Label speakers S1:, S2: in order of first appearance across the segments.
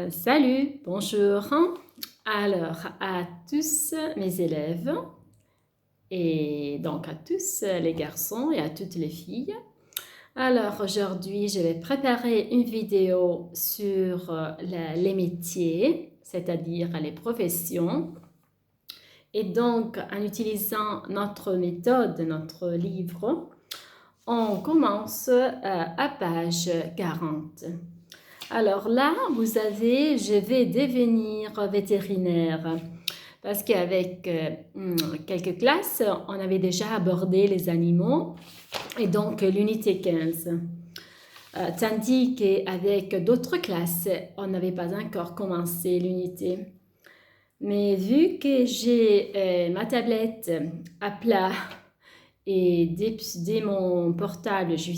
S1: Salut, bonjour. Alors, à tous mes élèves et donc à tous les garçons et à toutes les filles. Alors, aujourd'hui, je vais préparer une vidéo sur les métiers, c'est-à-dire les professions. Et donc, en utilisant notre méthode, notre livre, on commence à page 40. Alors là, vous avez « Je vais devenir vétérinaire » parce qu'avec quelques classes, on avait déjà abordé les animaux et donc l'unité 15. Tandis qu'avec d'autres classes, on n'avait pas encore commencé l'unité. Mais vu que j'ai ma tablette à plat et dès mon portable, je ne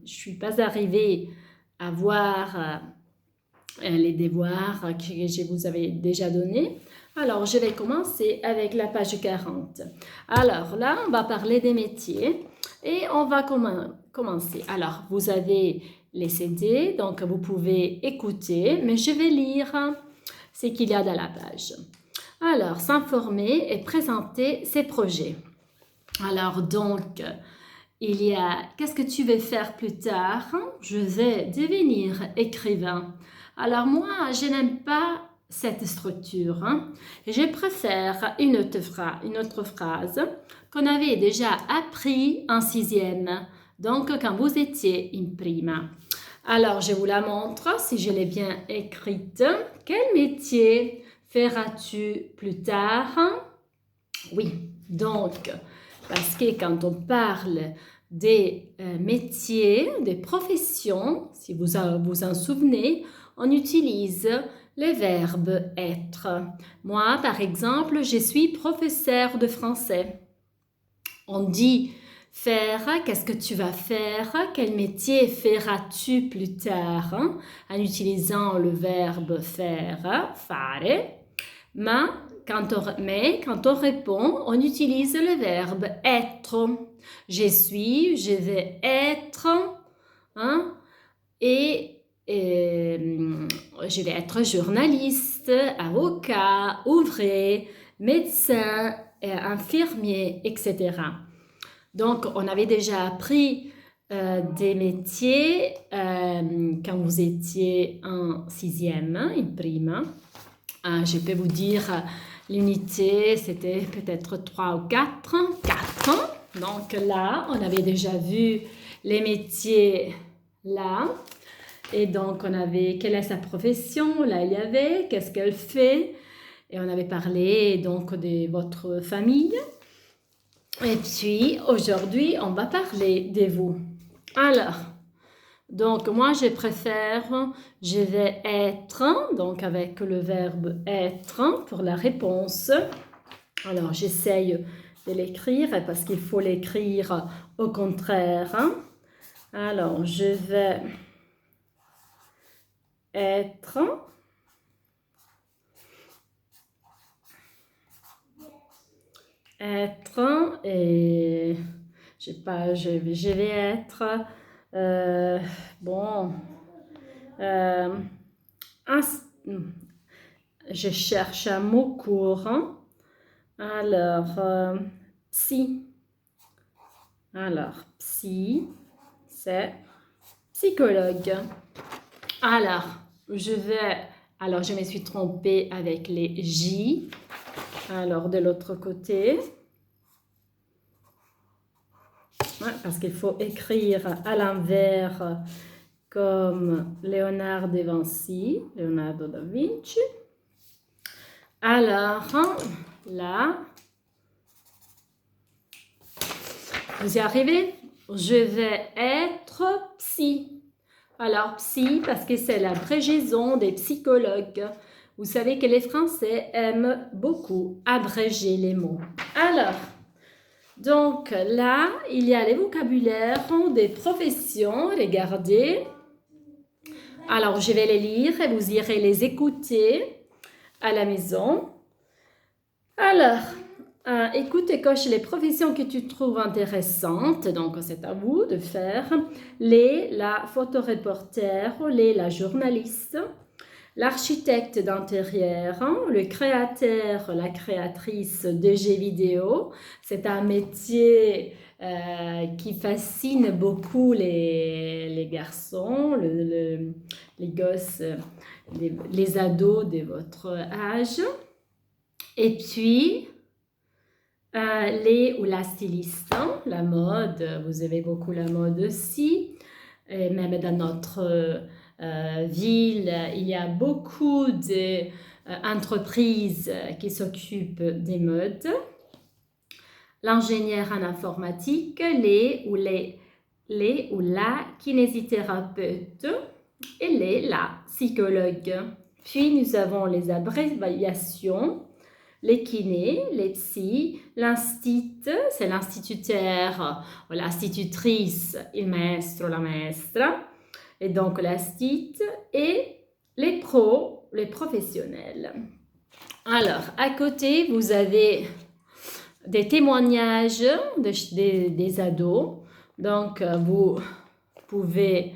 S1: suis pas arrivée à voir les devoirs que je vous avais déjà donnés. Alors, je vais commencer avec la page 40. Alors là, on va parler des métiers et on va commencer. Alors, vous avez les CD, donc vous pouvez écouter, mais je vais lire ce qu'il y a dans la page. Alors, s'informer et présenter ses projets. Alors, donc, il y a « Qu'est-ce que tu veux faire plus tard ?»« Je vais devenir écrivain. » Alors moi, je n'aime pas cette structure. Je préfère une autre phrase qu'on avait déjà appris en 6e, donc quand vous étiez in prima. Alors, je vous la montre si je l'ai bien écrite. Quel métier feras-tu plus tard? Oui, donc, parce que quand on parle des métiers, des professions, si vous vous en souvenez, on utilise le verbe être. Moi, par exemple, je suis professeur de français. On dit faire, qu'est-ce que tu vas faire? Quel métier feras-tu plus tard? En utilisant le verbe faire, fare. Mais quand on répond, on utilise le verbe être. Je suis, je vais être, et je vais être journaliste, avocat, ouvrier, médecin, infirmier, etc. Donc, on avait déjà appris des métiers quand vous étiez en 6e, in prima. Je peux vous dire, l'unité, c'était peut-être 3 ou 4. 4. Donc là, on avait déjà vu les métiers là. Et donc, on avait quelle est sa profession, là il y avait, qu'est-ce qu'elle fait. Et on avait parlé donc de votre famille. Et puis, aujourd'hui, on va parler de vous. Alors, donc moi je préfère, je vais être, donc avec le verbe être pour la réponse. Alors, j'essaye de l'écrire parce qu'il faut l'écrire au contraire. Alors, je vais être. Être et je sais pas, je vais être je cherche un mot court. Alors, psy. Alors, psy, c'est psychologue. Alors, je me suis trompée avec les J. Alors, de l'autre côté, parce qu'il faut écrire à l'envers comme Leonardo da Vinci. Alors, là, vous y arrivez? Je vais être psy. Alors, psy, parce que c'est l'abrégaison des psychologues. Vous savez que les Français aiment beaucoup abréger les mots. Alors, donc là, il y a les vocabulaires des professions. Regardez. Alors, je vais les lire et vous irez les écouter à la maison. Alors, écoute et coche les professions que tu trouves intéressantes. Donc, c'est à vous de faire. La photoreporter, la journaliste. l'architecte d'intérieur, hein, le créateur, la créatrice de jeux vidéo. C'est un métier qui fascine beaucoup les garçons, les gosses, les ados de votre âge. Et puis, les ou la styliste, hein, la mode, vous avez beaucoup la mode aussi. Et même dans notre ville, il y a beaucoup d'entreprises qui s'occupent des modes. L'ingénieur en informatique, les ou la kinésithérapeute et la psychologue. Puis nous avons les abréviations, les kinés, les psy, l'instit, c'est l'instituteur ou l'institutrice, il maestro, la maestra, et donc l'instit, et les pros, les professionnels. Alors, à côté, vous avez des témoignages des ados. Donc, vous pouvez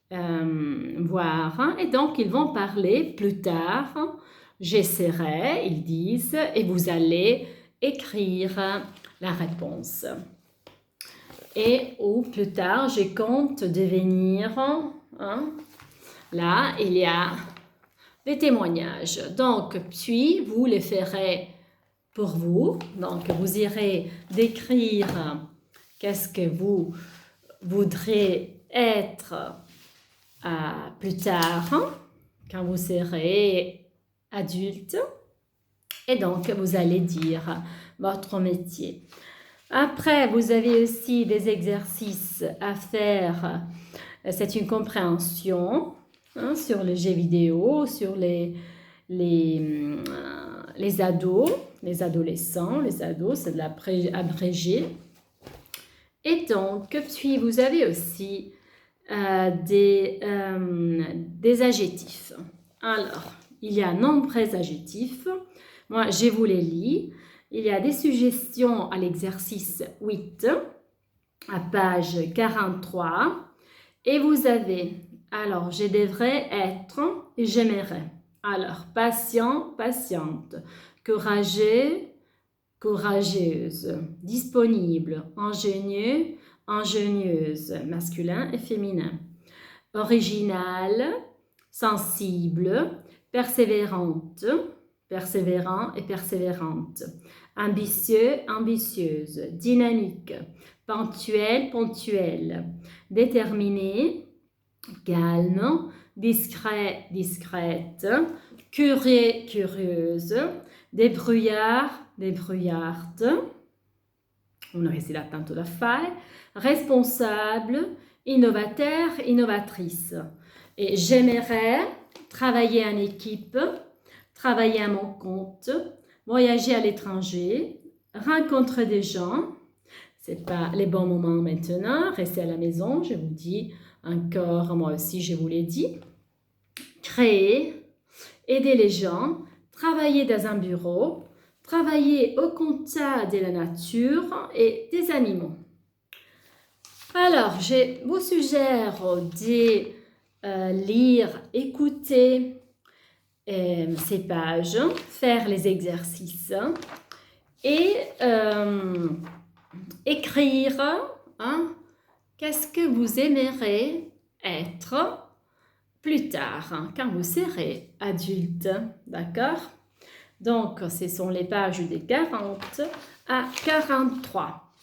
S1: voir. Hein, et donc, ils vont parler plus tard. J'essaierai, ils disent, et vous allez écrire la réponse. Et ou plus tard, je compte de venir. Hein, là, il y a des témoignages. Donc, puis, vous les ferez pour vous. Donc, vous irez décrire qu'est-ce que vous voudrez être plus tard, hein, quand vous serez adulte. Et donc, vous allez dire votre métier. Après, vous avez aussi des exercices à faire. C'est une compréhension, hein, sur les jeux vidéo, sur les ados, les adolescents, les ados, c'est de l'abrégé. Et donc, puis vous avez aussi des adjectifs. Alors, il y a nombreux adjectifs. Moi, je vous les lis. Il y a des suggestions à l'exercice 8, à page 43. Et vous avez, alors, je devrais être et j'aimerais. Alors, patient, patiente, courageux, courageuse, disponible, ingénieux, ingénieuse, masculin et féminin, original, sensible, persévérante, persévérant et persévérante, ambitieux, ambitieuse, dynamique, ponctuel, ponctuel, déterminé, calme, discret, discrète, curieux, curieuse, débrouillard, débrouillarde, on a essayé tanto da fare, responsable, innovateur, innovatrice. Et j'aimerais travailler en équipe, travailler à mon compte, voyager à l'étranger, rencontrer des gens. C'est pas les bons moments maintenant, rester à la maison, je vous dis encore, moi aussi je vous l'ai dit. Créer, aider les gens, travailler dans un bureau, travailler au contact de la nature et des animaux. Alors, je vous suggère de lire, écouter ces pages, faire les exercices et écrire, hein, qu'est-ce que vous aimerez être plus tard, hein, quand vous serez adulte, d'accord? Donc, ce sont les pages de 40 à 43.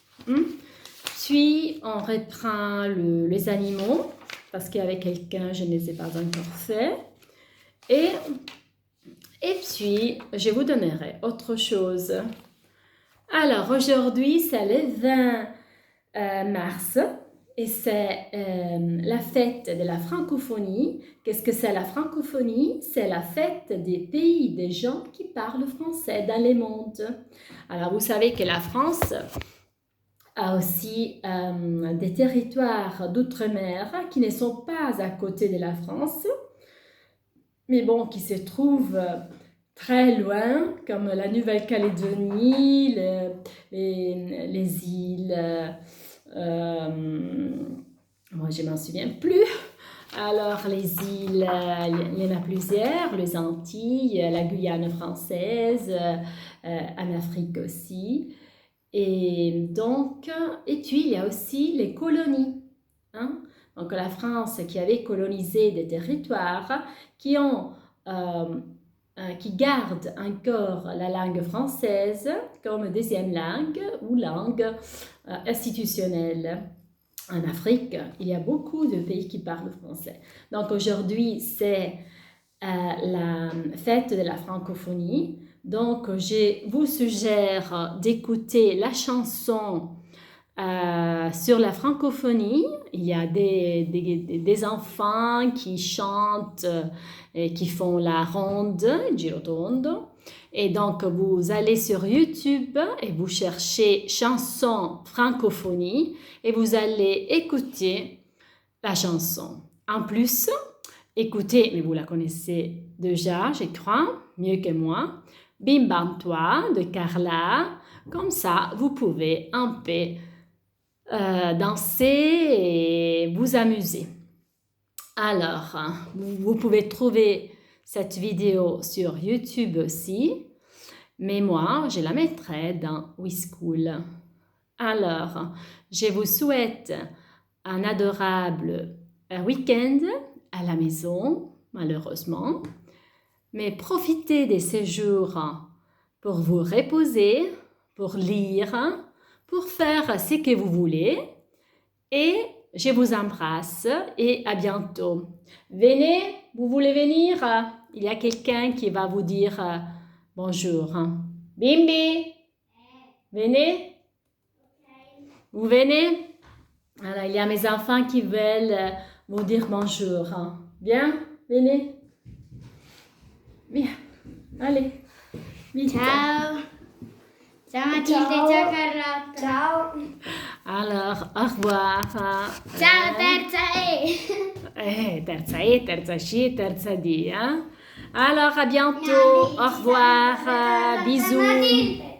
S1: Puis, on reprend les animaux, parce qu'avec quelqu'un, je ne les ai pas encore fait. Et puis, je vous donnerai autre chose. Alors, aujourd'hui, c'est le 20 mars. Et c'est la fête de la francophonie. Qu'est-ce que c'est la francophonie? C'est la fête des pays, des gens qui parlent français dans le monde. Alors, vous savez que la France a aussi des territoires d'outre-mer qui ne sont pas à côté de la France, mais bon, qui se trouvent très loin, comme la Nouvelle-Calédonie, les îles... moi, je ne m'en souviens plus. Alors, les îles, il y en a plusieurs, les Antilles, la Guyane française, en Afrique aussi. Et donc, et puis il y a aussi les colonies, hein. Donc, la France qui avait colonisé des territoires qui qui gardent encore la langue française comme deuxième langue ou langue institutionnelle. En Afrique, il y a beaucoup de pays qui parlent français. Donc aujourd'hui, c'est la fête de la francophonie. Donc je vous suggère d'écouter la chanson sur la francophonie. Il y a des enfants qui chantent et qui font la ronde, girotondo. Et donc, vous allez sur YouTube et vous cherchez chanson francophonie et vous allez écouter la chanson. En plus, écoutez, mais vous la connaissez déjà, je crois, mieux que moi, Bim Bam Toi de Carla. Comme ça, vous pouvez un peu danser et vous amuser. Alors, vous pouvez trouver cette vidéo sur YouTube aussi, mais moi, je la mettrai dans WeSchool. Alors, je vous souhaite un adorable week-end à la maison, malheureusement, mais profitez de ces jours pour vous reposer, pour lire, pour faire ce que vous voulez, et je vous embrasse et à bientôt. Venez, vous voulez venir? Il y a quelqu'un qui va vous dire bonjour. Bimbi, venez? Vous venez? Alors, il y a mes enfants qui veulent vous dire bonjour. Bien? Venez? Bien. Allez. Vite.
S2: Ciao. Ciao Matilde, ciao Carlotta. Ciao.
S1: Alors, au revoir.
S2: Ciao terza E.
S1: Terza E, terza C, terza D. Alors, à bientôt. Au revoir. Bisous.